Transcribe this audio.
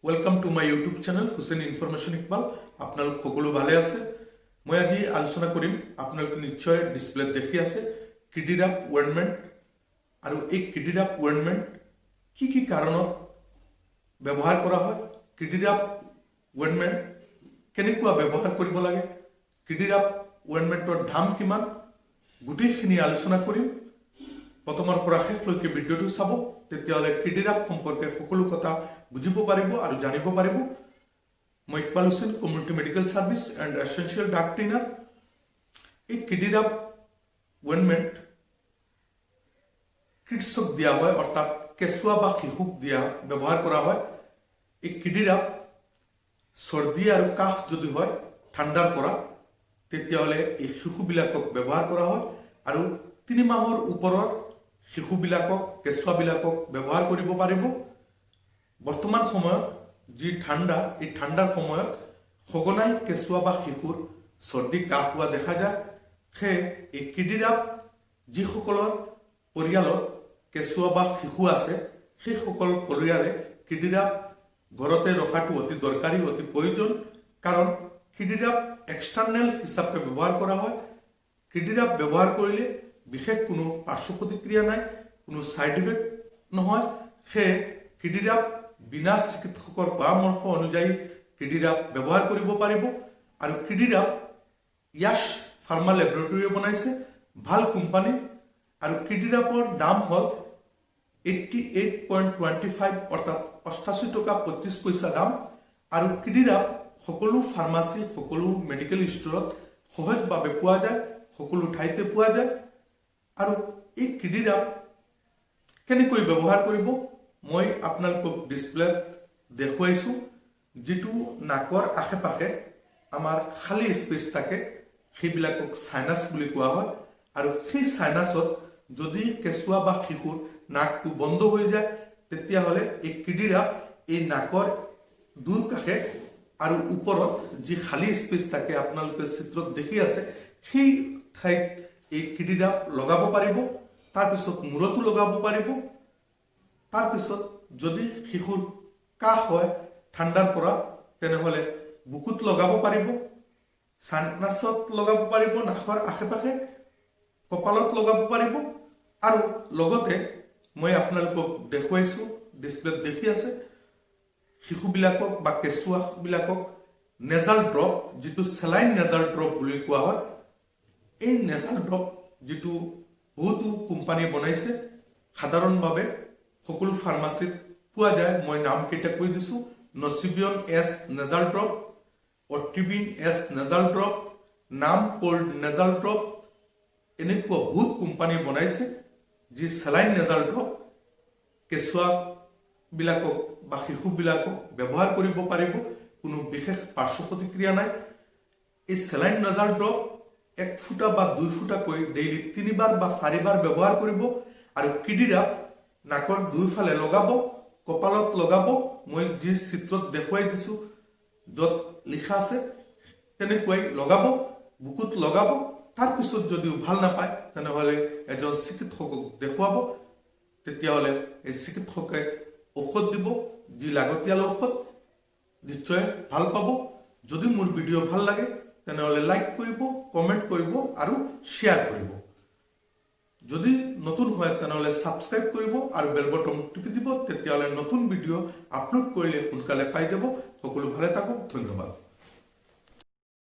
Welcome to my YouTube channel Hussain information Iqbal. আপনাৰ সকলো ভালে আছে। মই আজি আলোচনা কৰিম আপোনালোকে নিশ্চয় ডিসপ্লে দেখি আছে কিdyRub ওয়েন্টমেন্ট আৰু এই কিdyRub ওয়েন্টমেন্ট কি কাৰণত ব্যৱহাৰ কৰা হয়, কিdyRub ওয়েন্টমেন্ট কেনেকুৱা ব্যৱহাৰ কৰিব লাগে, কিdyRub ওয়েন্টমেন্টৰ দাম কিমান, গোটেইখিনি আলোচনা কৰিম। প্ৰথমৰ পৰা শেষলৈকে ভিডিঅ'টো চাব, তেতিয়াহ'লে কিdyRub সম্পৰ্কে সকলো কথা বুজিব পাৰিব আৰু জানিব পাৰিব। মই Iqbal Hussain, community medical service and essential ডাক ট্রেনার। এই কিdyRub ওয়েন্টমেন্ট কিডসক দিয়া হয়, অর্থাৎ কেঁচুয়া বা শিশুক দিয়া ব্যবহার করা হয়। এই কিdyRub সর্দি আৰু কাহ যদি হয় ঠাণ্ডাৰ পৰা, তেতিয়াহ'লে এই শিশুবিলাকক ব্যৱহাৰ কৰা হয় আৰু 3 মাহৰ ওপৰৰ শিশুবিলাকক কেঁচুৱাবিলাকক ব্যৱহাৰ কৰিব পাৰিব। বৰ্তমান সময়ত যি ঠাণ্ডা, এই ঠাণ্ডাৰ সময়ত সঘনাই কেঁচুৱা বা শিশুৰ সৰ্দি কাহ হোৱা দেখা যায়। সেয়ে এই কিdyRub যিসকলৰ পৰিয়ালত কেঁচুৱা বা শিশু আছে, সেইসকল পৰিয়ালে কিdyRub ঘৰতে ৰখাটো অতি দৰকাৰী, অতি প্ৰয়োজন। কাৰণ কিdyRub এক্সটাৰ্নেল হিচাপে ব্যৱহাৰ কৰা হয়। কিdyRub ব্যৱহাৰ কৰিলে বিশেষ কোনো পাৰ্শ্ব প্ৰতিক্ৰিয়া নাই, কোনো সাইড ইফেক্ট নহয়। সেয়ে কিdyRub বিনা চিকিৎসকৰ পৰামৰ্শ অনুযায়ী কিdyRub ব্যৱহাৰ কৰিব পাৰিব। আৰু কিdyRub ইয়াশ ফাৰ্মা লেবৰেটৰীয়ে বনাইছে, ভাল কোম্পানী। আৰু কিdyRubৰ দাম হ'ল 88.25 অৰ্থাৎ 88 টকা 25 পইচা দাম। আৰু কিdyRub সকলো ফাৰ্মাচী, সকলো মেডিকেল ষ্টৰত সহজভাৱে পোৱা যায়, সকলো ঠাইতে পোৱা যায়। আৰু এই কিdyRub কেনেকৈ ব্যৱহাৰ কৰিব মই আপোনালোকক ডিসপ্লেত দেখুৱাইছো। যেটো নাকৰ আশে-পাশে আমাৰ খালি স্পেচ থাকে, সেইবিলাকক সাইনাস বুলি কোৱা হয়। আৰু সেই সাইনাসত যদি কেঁচুৱা বা শিশুৰ নাকটো বন্ধ হৈ যায়, তেতিয়াহ'লে এই কিdyRub এই নাকৰ দুৰ কাষে আৰু ওপৰত যি খালি স্পেচ থাকে, আপোনালোকে চিত্ৰত দেখি আছে, সেই ঠাইত এই কিdyRub লগাব পাৰিব। তাৰপিছত মূৰতো লগাব পাৰিব। তাৰপিছত যদি শিশুৰ কাহ হয় ঠাণ্ডাৰ পৰা, তেনেহ'লে বুকুত লগাব পাৰিব, সাইনাসত লগাব পাৰিব, নাকৰ আশে-পাশে কপালত লগাব পাৰিব। আৰু লগতে মই আপোনালোকক দেখুৱাইছো, ডিসপ্লেত দেখি আছে, শিশুবিলাকক বা কেঁচুৱাবিলাকক নেজাল ড্ৰপ, যেটো saline নেজাল ড্ৰপ বুলি কোৱা হয়। এই নেজাল ড্ৰপ যেটো বহুতো কোম্পানীয়ে বনাইছে, সাধাৰণভাৱে সকলো ফাৰ্মাসীত পোৱা যায়। মই নাম কেইটা কৈ দিছো: nasivion S নেজাল ড্ৰপ, otrivin S নেজাল ড্ৰপ, নাম কোল্ড নেজাল ড্ৰপ। এনেকুৱা বহুত কোম্পানী বনাইছে যি saline নেজাল ড্ৰপ কেঁচুৱাবিলাকক বা শিশুবিলাকক ব্যৱহাৰ কৰিব পাৰিব, কোনো বিশেষ পাৰ্শ্ব প্ৰতিক্ৰিয়া নাই। এই saline নেজাল ড্ৰপ 1 ফুটা বা 2 ফুটাকৈ ডেইলি 3 বাৰ বা 4 বাৰ ব্যৱহাৰ কৰিব। আৰু কিdyRub নাকৰ দুইফালে লগাব, কপালত লগাব। মই যি চিত্ৰত দেখুৱাই দিছো, য'ত লিখা আছে তেনেকৈ লগাব, বুকুত লগাব। তাৰপিছত যদিও ভাল নাপায়, তেনেহ'লে এজন চিকিৎসকক দেখুৱাব। তেতিয়াহ'লে এই চিকিৎসকে ঔষধ দিব, যি লাগতিয়াল ঔষধ, নিশ্চয় ভাল পাব। যদি মোৰ ভিডিঅ' ভাল লাগে, তেনেহ'লে লাইক কৰিব, কমেণ্ট কৰিব আৰু শ্বেয়াৰ কৰিব। যদি নতুন হয় তেনেহ'লে সাবস্ক্ৰাইব কৰিব আৰু বেল বটন টিপি দিব। তেতিয়াহ'লে নতুন ভিডিঅ' আপলোড কৰিলে সোনকালে পাই যাব। সকলো ভালে থাকক, ধন্যবাদ।